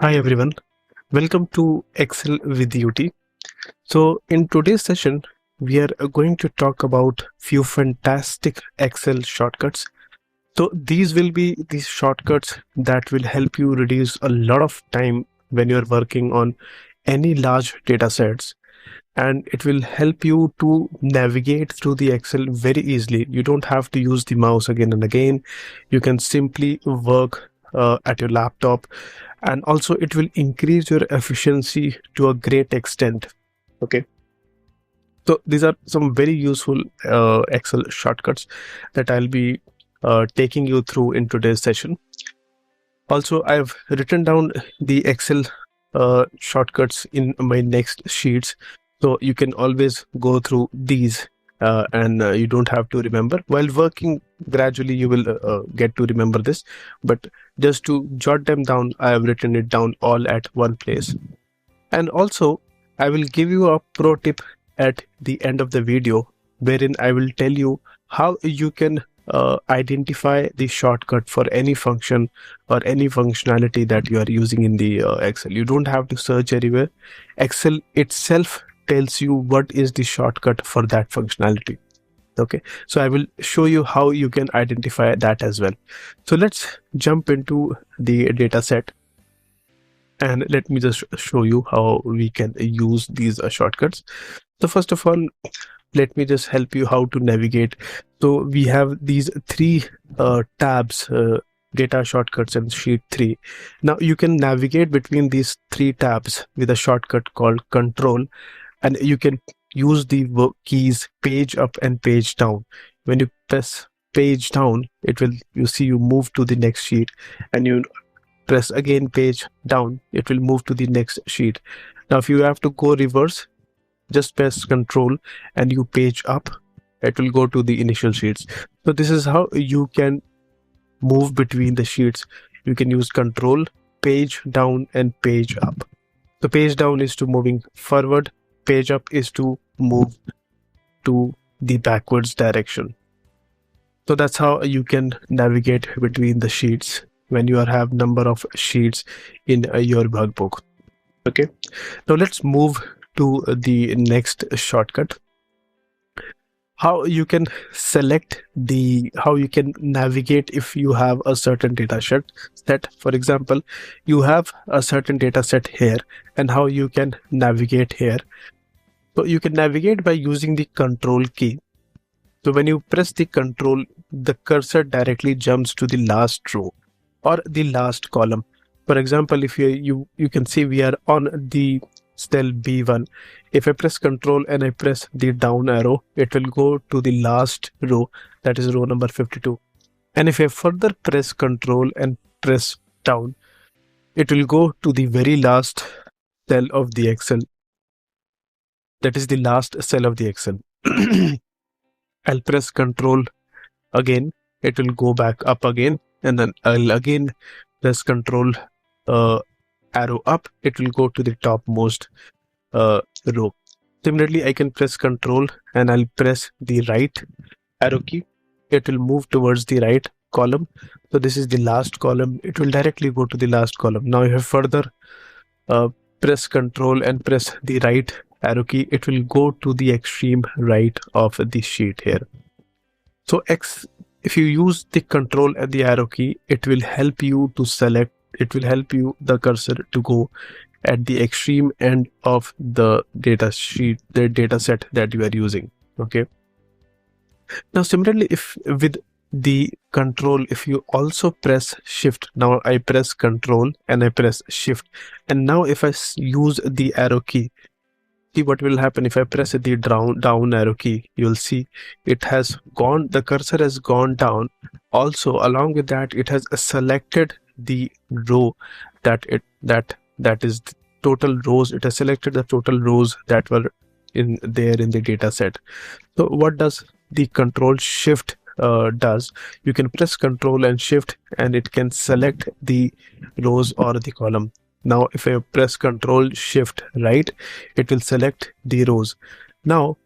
Hi everyone, welcome to Excel with UT. So in today's session, we are going to talk about few fantastic Excel shortcuts. So these will be these shortcuts that will help you reduce a lot of time when you're working on any large data sets, and it will help you to navigate through the Excel very easily. You don't have to use the mouse again and again. You can simply work at your laptop, and also it will increase your efficiency to a great extent. Okay, so these are some very useful Excel shortcuts that I'll be taking you through in today's session. Also, I've written down the Excel shortcuts in my next sheets, so you can always go through these, and you don't have to remember. While working gradually, you will get to remember this, but just to jot them down, I have written it down all at one place. And also, I will give you a pro tip at the end of the video, wherein I will tell you how you can identify the shortcut for any function or any functionality that you are using in the Excel. You don't have to search anywhere. Excel itself tells you what is the shortcut for that functionality. Okay, so I will show you how you can identify that as well. So let's jump into the data set. And let me just show you how we can use these shortcuts. So first of all, let me just help you how to navigate. So we have these three tabs, data shortcuts and sheet 3. Now you can navigate between these three tabs with a shortcut called control, and you can use the keys page up and page down. When you press page down, it will, you move to the next sheet, and you press again page down, it will move to the next sheet. Now if you have to go reverse, just press control and you page up, it will go to the initial sheets. So this is how you can move between the sheets. You can use control, page down and page up. So page down is to moving forward, page up is to move to the backwards direction. So that's how you can navigate between the sheets when you have number of sheets in your workbook. Okay, now let's move to the next shortcut. How you can select how you can navigate if you have a certain data set. For example, you have a certain data set here, and how you can navigate here. So you can navigate by using the control key. So when you press the control, the cursor directly jumps to the last row or the last column. For example, if you can see we are on the cell B1. If I press control and I press the down arrow, it will go to the last row, that is row number 52. And if I further press control and press down, it will go to the very last cell of the Excel. That is the last cell of the Excel. I'll press control again, it will go back up again, and then I'll again press control arrow up, it will go to the topmost row. Similarly, I can press control and I'll press the right arrow key, it will move towards the right column. So this is the last column, it will directly go to the last column. Now if I further press control and press the right arrow key, it will go to the extreme right of the sheet here. So if you use the control and the arrow key, it will help you to select, it will help you the cursor to go at the extreme end of the data sheet, the data set that you are using. Okay, now similarly, if with the control, if you also press shift, now I press control and I press shift, and now if I use the arrow key, see what will happen. If I press the down arrow key, you'll see it has gone, the cursor has gone down. Also along with that, it has selected the row that is the total rows. It has selected the total rows that were in the data set. So what does the control shift does? You can press control and shift and it can select the rows or the column. Now if I press control shift right, it will select the rows. Now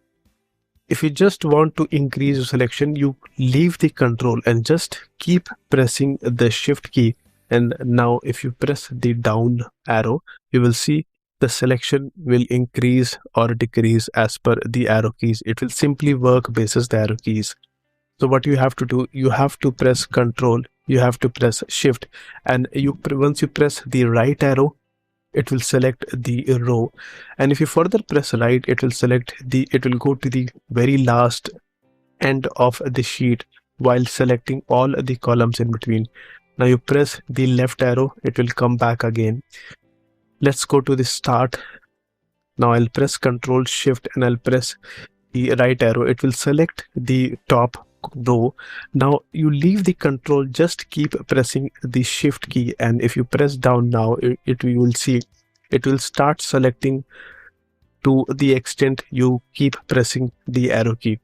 if you just want to increase your selection, you leave the control and just keep pressing the shift key, And now if you press the down arrow, you will see the selection will increase or decrease as per the arrow keys. It will simply work basis the arrow keys. So what you have to do, you have to press Control, you have to press Shift, and once you press the right arrow, it will select the row. And if you further press right, it will go to the very last end of the sheet while selecting all the columns in between. Now you press the left arrow, it will come back again. Let's go to the start. Now I'll press Control Shift and I'll press the right arrow. It will select the top row. Now you leave the control, just keep pressing the Shift key, and if you press down now, you will see it will start selecting to the extent you keep pressing the arrow key.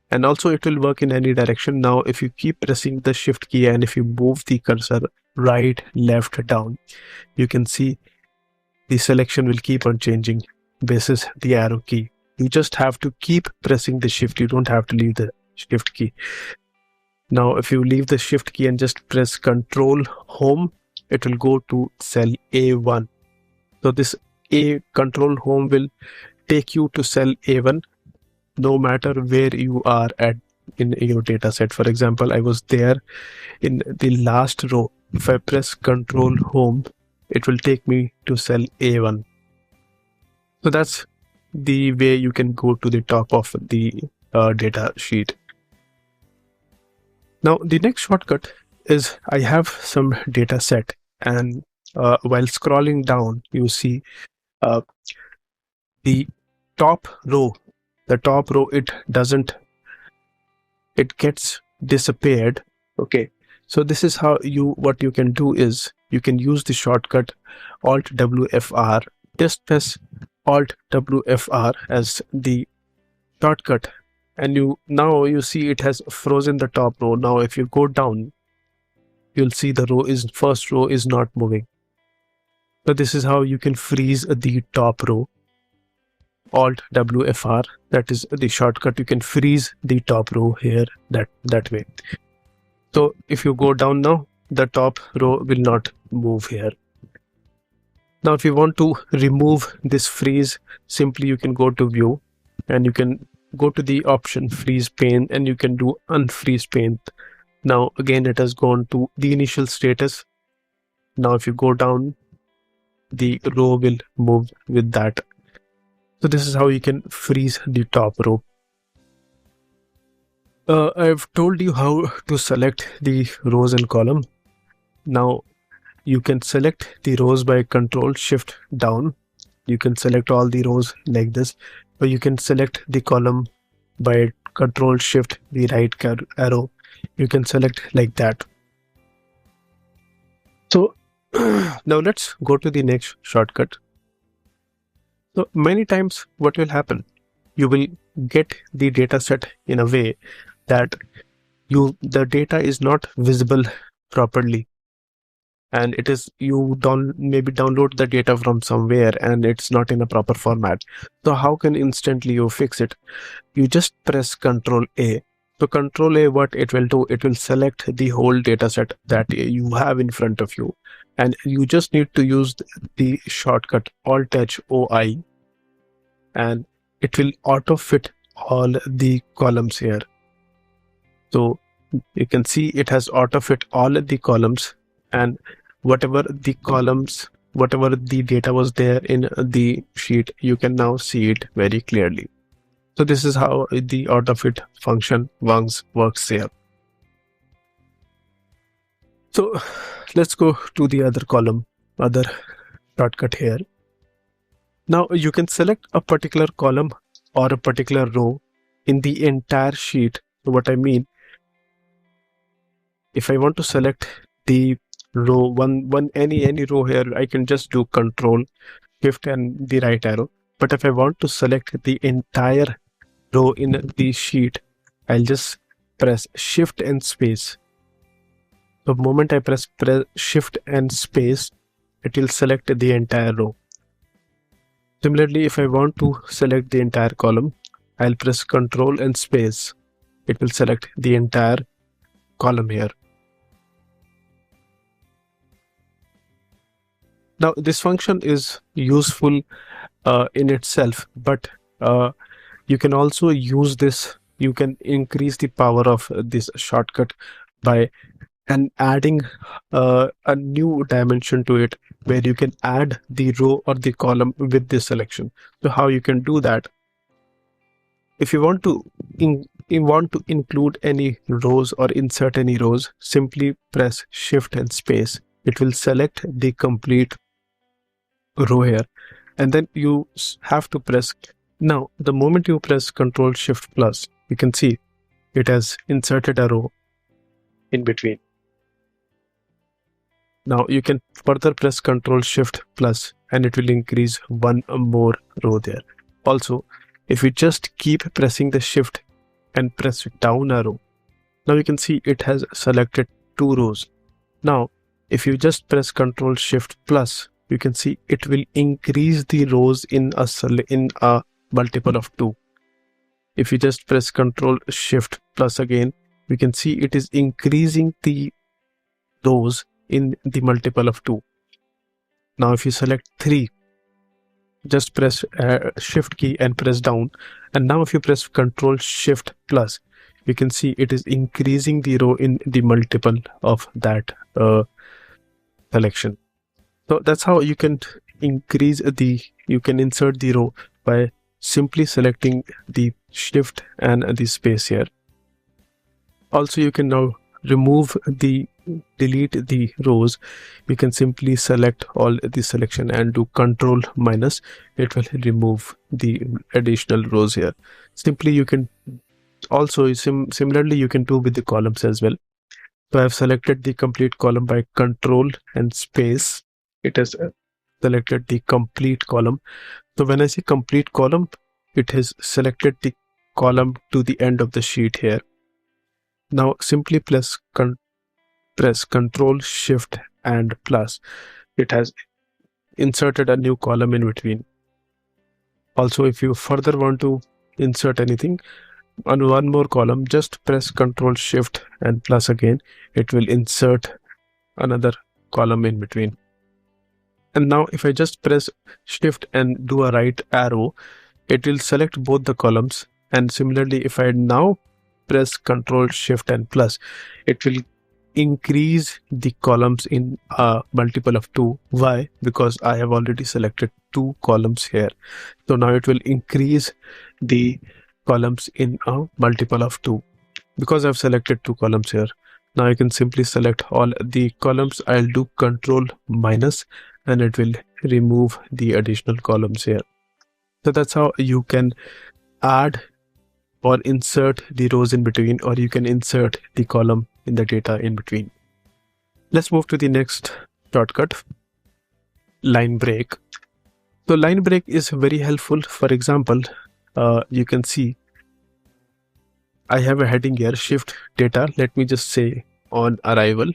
And also it will work in any direction. Now if you keep pressing the Shift key and if you move the cursor right, left, down, you can see the selection will keep on changing basis the arrow key. You just have to keep pressing the Shift. You don't have to leave the Shift key. Now if you leave the Shift key and just press Control Home, it will go to cell A1. So this Control Home will take you to cell A1 no matter where you are at in your data set. For example, I was there in the last row. If I press Control Home, it will take me to cell A1. So that's the way you can go to the top of the data sheet. Now the next shortcut is, I have some data set, and while scrolling down, you see the top row. The top row, it gets disappeared. Okay, so this is how what you can do is, you can use the shortcut Alt WFR. Just press Alt WFR as the shortcut, and now you see it has frozen the top row. Now if you go down, you'll see the first row is not moving. So this is how you can freeze the top row. Alt WFR, that is the shortcut. You can freeze the top row here that way. So if you go down now, the top row will not move here. Now if you want to remove this freeze, simply you can go to View and you can go to the option Freeze Pane, and you can do Unfreeze Pane. Now again it has gone to the initial status. Now if you go down, the row will move with that. So this is how you can freeze the top row. I've told you how to select the rows and column. Now you can select the rows by Control Shift down. You can select all the rows like this, or you can select the column by Control Shift the right arrow. You can select like that. So now let's go to the next shortcut. So many times what will happen, you will get the data set in a way that the data is not visible properly, and it is, maybe download the data from somewhere and it's not in a proper format. So how can instantly you fix it? You just press Control A. So Control A, what it will do, it will select the whole data set that you have in front of you, and you just need to use the shortcut Alt H OI, and it will auto fit all the columns here. So you can see it has auto fit all the columns, and whatever the data was there in the sheet, you can now see it very clearly. So this is how the auto fit function works here. So let's go to the other shortcut here. Now you can select a particular column or a particular row in the entire sheet. So what I mean, if I want to select the row any row here, I can just do Control Shift and the right arrow. But if I want to select the entire row in the sheet, I'll just press Shift and space. The moment I press Shift and space, it will select the entire row. Similarly, if I want to select the entire column, I'll press Control and space. It will select the entire column here. Now this function is useful in itself, but you can also use this. You can increase the power of this shortcut by adding a new dimension to it, where you can add the row or the column with this selection. So how you can do that? If you want to include any rows or insert any rows, simply press Shift and space. It will select the complete row here, and then you have to press. Now the moment you press Ctrl Shift plus, you can see it has inserted a row in between. Now you can further press Ctrl Shift plus and it will increase one more row there. Also, if you just keep pressing the Shift and press down arrow, now you can see it has selected 2 rows. Now if you just press Ctrl Shift plus, you can see it will increase the rows in a multiple of 2. If you just press Ctrl Shift plus again, we can see it is increasing the rows in the multiple of 2. Now if you select 3, just press Shift key and press down, and now if you press Ctrl Shift plus, you can see it is increasing the row in the multiple of that selection. So that's how you can insert the row by simply selecting the Shift and the space here. Also, you can now delete the rows. You can simply select all the selection and do Control minus. It will remove the additional rows here. Simply you can also similarly you can do with the columns as well. So I have selected the complete column by Control and space. It has selected the complete column. So when I say complete column, it has selected the column to the end of the sheet here. Now simply press Ctrl Shift and plus. It has inserted a new column in between. Also, if you further want to insert anything on one more column, just press Ctrl Shift and plus again. It will insert another column in between. And now if I just press Shift and do a right arrow, it will select both the columns. And similarly, if I now press Ctrl Shift and plus, it will increase the columns in a multiple of 2. Why? Because I have already selected 2 columns here. So now it will increase the columns in a multiple of 2 because I've selected 2 columns here. Now I can simply select all the columns. I'll do Control minus and it will remove the additional columns here. So that's how you can add or insert the rows in between, or you can insert the column in the data in between. Let's move to the next shortcut, line break. So line break is very helpful. For example, you can see I have a heading here, shift data. Let me just say on arrival.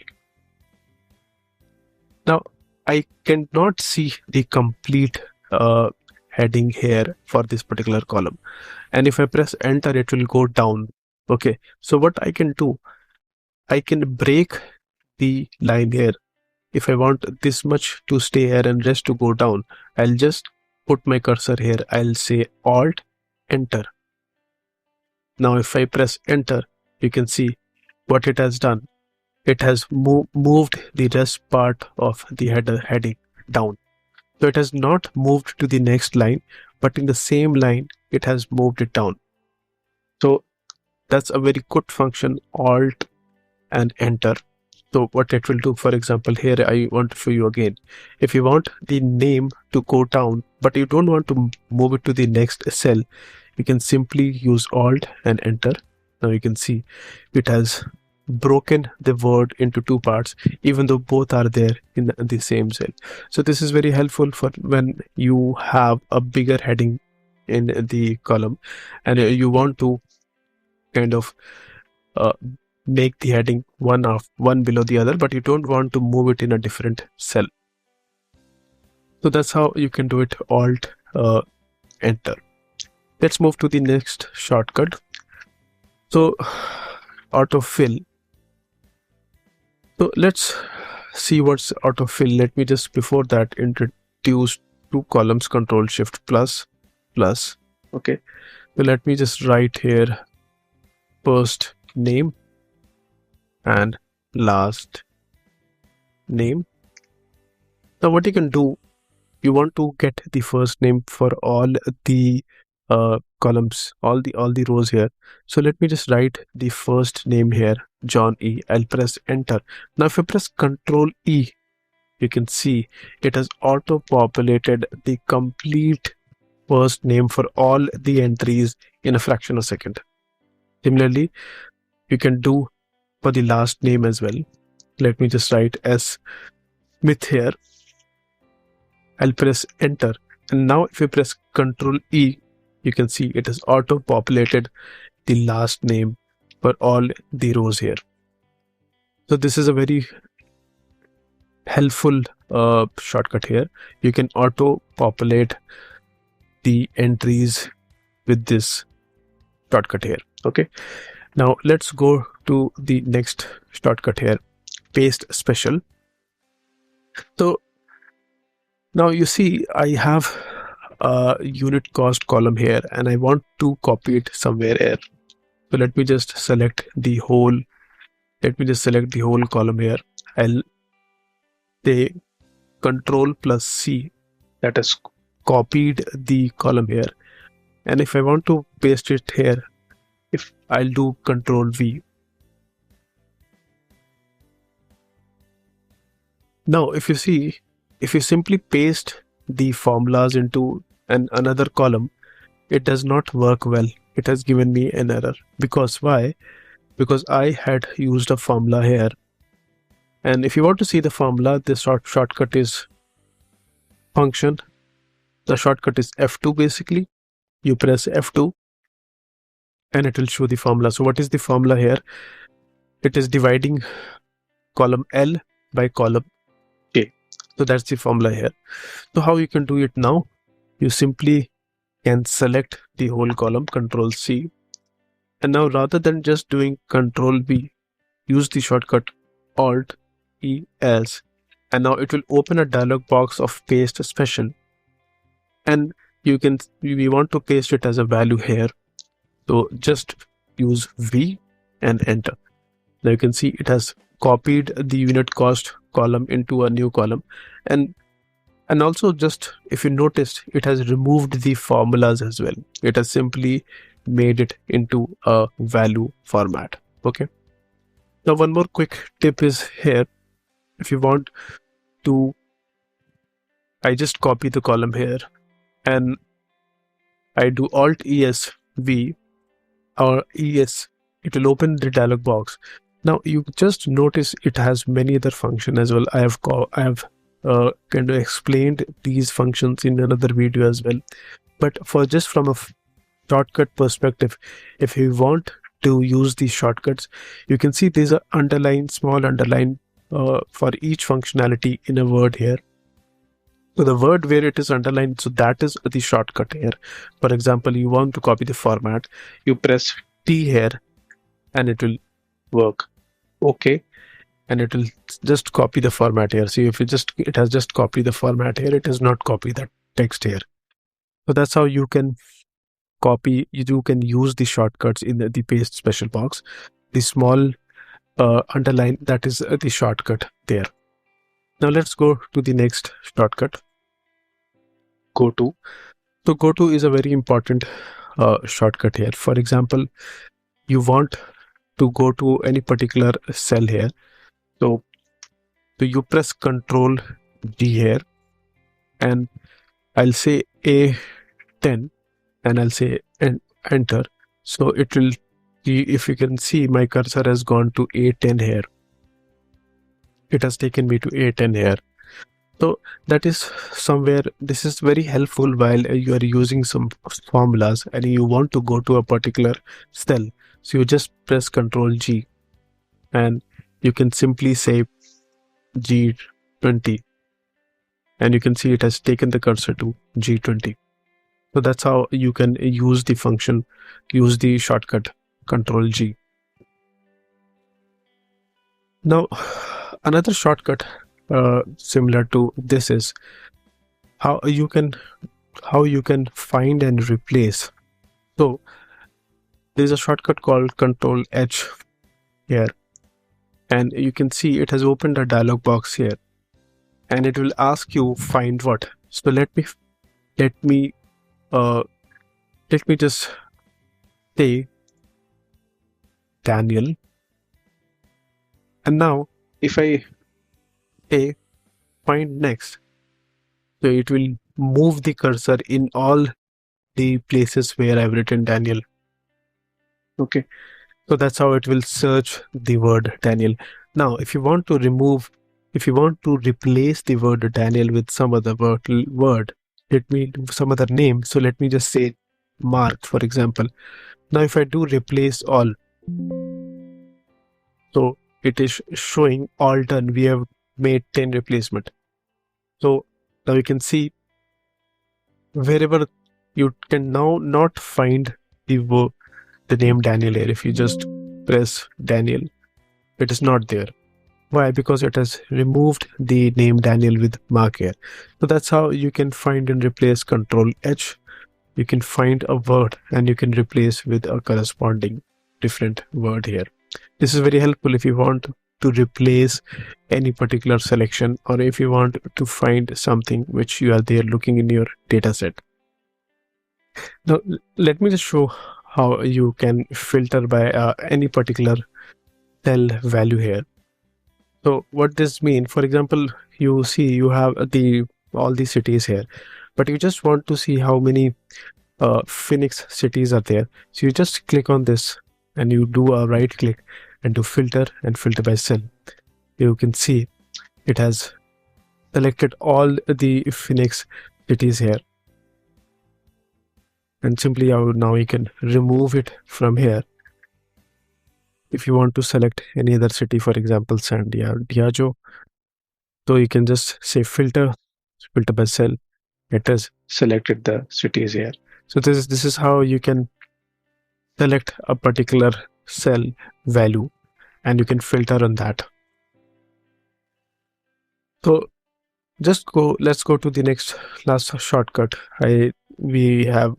Now I cannot see the complete heading here for this particular column, and if I press enter, it will go down. Okay, so what I can do, I can break the line here. If I want this much to stay here and rest to go down, I'll just put my cursor here. I'll say Alt enter. Now if I press enter, you can see what it has done. It has moved the rest part of the heading down. So it has not moved to the next line, but in the same line, it has moved it down. So that's a very good function, Alt and enter. So what it will do, for example, here I want to show you again. If you want the name to go down, but you don't want to move it to the next cell, you can simply use Alt and enter. Now you can see it has broken the word into 2 parts, even though both are there in the same cell. So this is very helpful for when you have a bigger heading in the column and you want to kind of make the heading one below the other, but you don't want to move it in a different cell. So that's how you can do it, Alt enter. Let's move to the next shortcut. So autofill. So let's see what's autofill, let me just before that introduce two columns, Control Shift plus plus. Okay, so let me just write here first name and last name. Now what you can do, you want to get the first name for all the columns, all the rows here. So let me just write the first name here, John E. I'll press enter. Now if I press Control E, you can see it has auto populated the complete first name for all the entries in a fraction of a second. Similarly, you can do for the last name as well. Let me just write S Smith here. I'll press enter, and now if you press Control E, you can see it has auto populated the last name for all the rows here. So this is a very helpful shortcut here. You can auto populate the entries with this shortcut here. Okay, now let's go to the next shortcut here, paste special. So now you see I have a unit cost column here and I want to copy it somewhere here. So let me just select the whole column here. I'll say Control plus C, that has copied the column here. And if I want to paste it here, if I'll do Control V. Now if you see, if you simply paste the formulas into another column, it does not work well. It has given me an error. Because why? Because I had used a formula here. And if you want to see the formula, the shortcut is function. The shortcut is F2 basically. You press F2 and it will show the formula. So what is the formula here? It is dividing column L by column K. So that's the formula here. So how you can do it now? You simply can select the whole column, Control C. And now rather than just doing Control V, use the shortcut Alt E S. And now it will open a dialog box of paste special. And we want to paste it as a value here. So just use V and enter. Now you can see it has copied the unit cost column into a new column. And also just if you noticed, it has removed the formulas as well. It has simply made it into a value format. Okay. Now one more quick tip is here. If you want to, I just copy the column here and I do Alt ES V or ES. It will open the dialog box. Now you just notice it has many other functions as well. I have kind of explained these functions in another video as well. But for just from a shortcut perspective, if you want to use these shortcuts, you can see there's a small underline for each functionality in a word here. So the word where it is underlined, so that is the shortcut here. For example, you want to copy the format, you press T here and it will work. Okay. And it will just copy the format here. See, if it has just copied the format here, it has not copied that text here. So that's how you can copy, you can use the shortcuts in the paste special box. The small underline, that is the shortcut there. Now let's go to the next shortcut, go to. So go to is a very important shortcut here. For example, you want to go to any particular cell here. So you press Control D here and I'll say A10 and I'll say enter. So it will, if you can see, my cursor has gone to A10 here. It has taken me to A10 here. So that is somewhere, this is very helpful while you are using some formulas and you want to go to a particular cell. So you just press Control G and you can simply say G20 and you can see it has taken the cursor to G20. So that's how you can use the function, use the shortcut Control G. Now, Another shortcut similar to this is how you can find and replace. So there's a shortcut called Control H here, and you can see it has opened a dialog box here, and it will ask you find what. So let me just say Daniel, and now if I say find next, so it will move the cursor in all the places where I've written Daniel. Okay, so that's how it will search the word Daniel. Now if you want to replace the word Daniel with some other word, some other name. So let me just say Mark, for example. Now if I do replace all, so it is showing all done. We have made 10 replacement. So now you can see wherever you can now not find the name Daniel here. If you just press Daniel, it is not there. Why? Because it has removed the name Daniel with Mark here. So that's how you can find and replace. Control H. You can find a word and you can replace with a corresponding different word here. This is very helpful if you want to replace any particular selection, or if you want to find something which you are there looking in your data set. Now let me just show how you can filter by any particular cell value here. So what this means, for example, you see you have all the cities here, but you just want to see how many Phoenix cities are there. So you just click on this and you do a right click and do filter and filter by cell. You can see it has selected all the Phoenix cities here. And simply now you can remove it from here. If you want to select any other city, for example, San Diego, so you can just say filter by cell. It has selected the cities here. So this is how you can select a particular cell value and you can filter on that. So let's go to the last shortcut. We have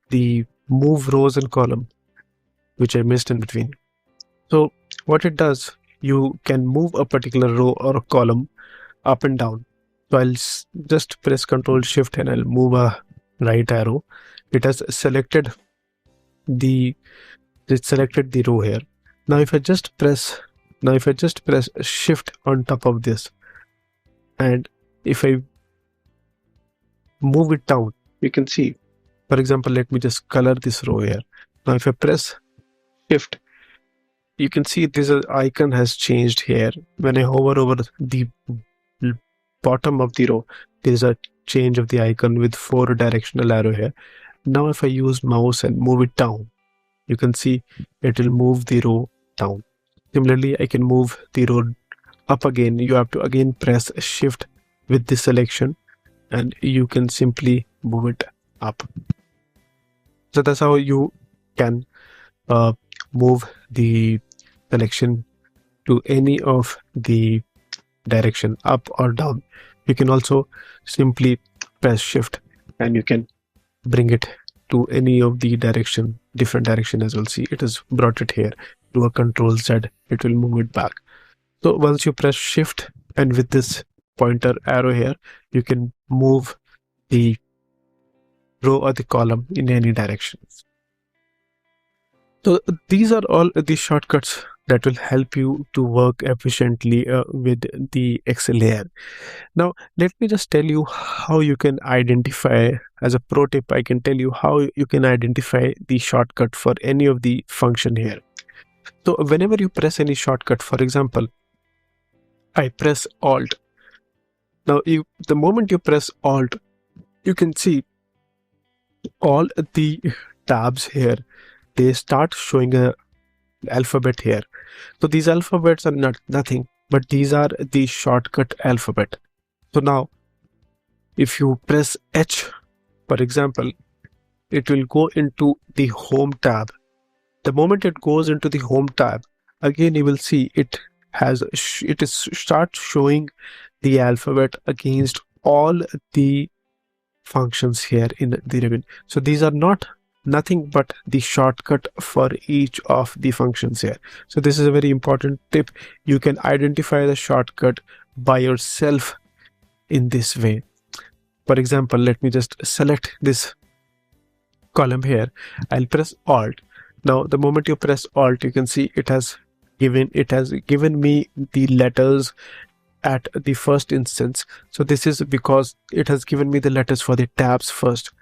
the move rows and column, which I missed in between. So what it does, you can move a particular row or a column up and down. So I'll just press Control Shift and I'll move a right arrow. It has selected the row here. Now if I just press Shift on top of this, and if I move it down, you can see, for example, let me just color this row here. Now if I press Shift, you can see this icon has changed here. When I hover over the bottom of the row, there is a change of the icon with 4 directional arrow here. Now if I use mouse and move it down, you can see it will move the row down. Similarly, I can move the row up again. You have to again press Shift with the selection and you can simply move it up. So that's how you can move the selection to any of the direction, up or down. You can also simply press Shift and you can bring it to any of the different direction as well. See, it has brought it here. Do a Control Z, it will move it back. So once you press Shift and with this pointer arrow here, you can move the row or the column in any direction. So these are all the shortcuts that will help you to work efficiently with the Excel layer. Now, let me just tell you how you can identify, as a pro tip, I can tell you how you can identify the shortcut for any of the function here. So whenever you press any shortcut, for example, I press Alt. Now, the moment you press Alt, you can see all the tabs here, they start showing a alphabet here. So these alphabets are nothing, but these are the shortcut alphabet. So now if you press H, for example, it will go into the home tab. The moment it goes into the home tab, again you will see it it is start showing the alphabet against all the functions here in the ribbon. So these are nothing but the shortcut for each of the functions here. So this is a very important tip. You can identify the shortcut by yourself in this way. For example, let me just select this column here. I'll press Alt. Now the moment you press Alt, you can see it has given me the letters at the first instance. So this is because it has given me the letters for the tabs first.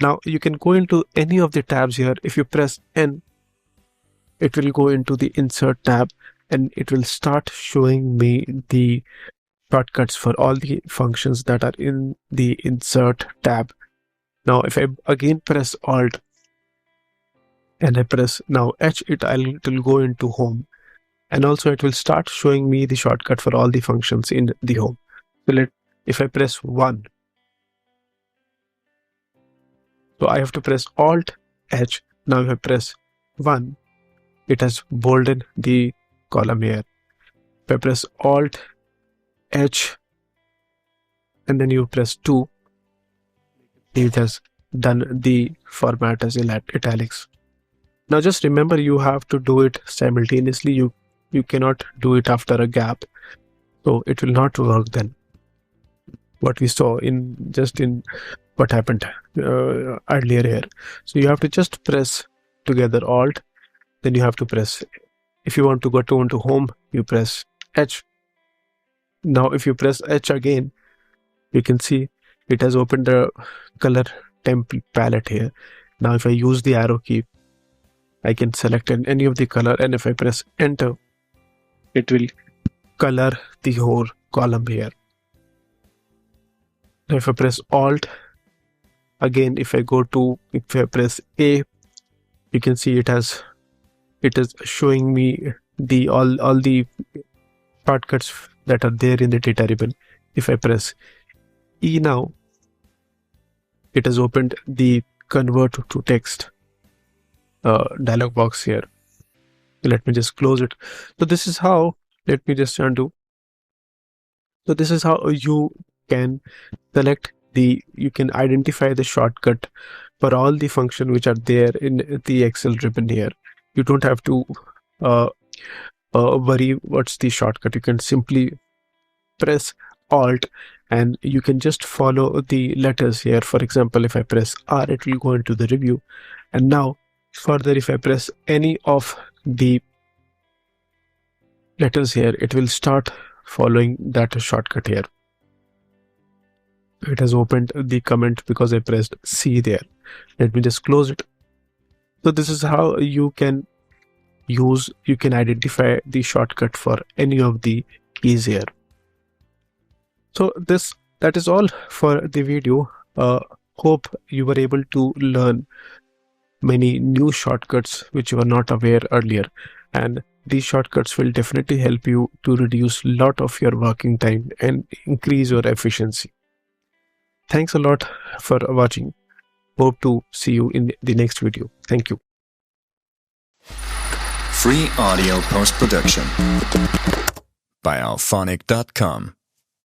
Now you can go into any of the tabs here. If you press N, it will go into the insert tab and it will start showing me the shortcuts for all the functions that are in the insert tab. Now if I again press Alt and I press now H, it will go into home, and also it will start showing me the shortcut for all the functions in the home. So if I press 1, so I have to press Alt H. Now if I press 1, it has bolded the column here. If I press Alt H and then you press 2, it has done the format as italics. Now just remember, you have to do it simultaneously. You cannot do it after a gap, so it will not work then. What we saw in what happened earlier here. So you have to just press together Alt, then you have to press, if you want to go to home, you press H. Now if you press H again, you can see it has opened the color template palette here. Now if I use the arrow key, I can select any of the color, and if I press enter, it will color the whole column here. Now if I press Alt again, if I press A, you can see it is showing me all the shortcuts that are there in the data ribbon. If I press E now, it has opened the convert to text dialog box here. Let me just close it. So this is how, let me just undo. So this is how you can you can identify the shortcut for all the function which are there in the Excel ribbon here. You don't have to worry what's the shortcut. You can simply press Alt and you can just follow the letters here. For example, if I press R, it will go into the review. And now further, if I press any of the letters here, it will start following that shortcut here. It has opened the comment because I pressed C there. Let me just close it. So this is how you can identify the shortcut for any of the keys here. So that is all for the video. Hope you were able to learn many new shortcuts which you were not aware earlier, and these shortcuts will definitely help you to reduce a lot of your working time and increase your efficiency. Thanks a lot for watching. Hope to see you in the next video. Thank you. Free audio post-production by alphonic.com.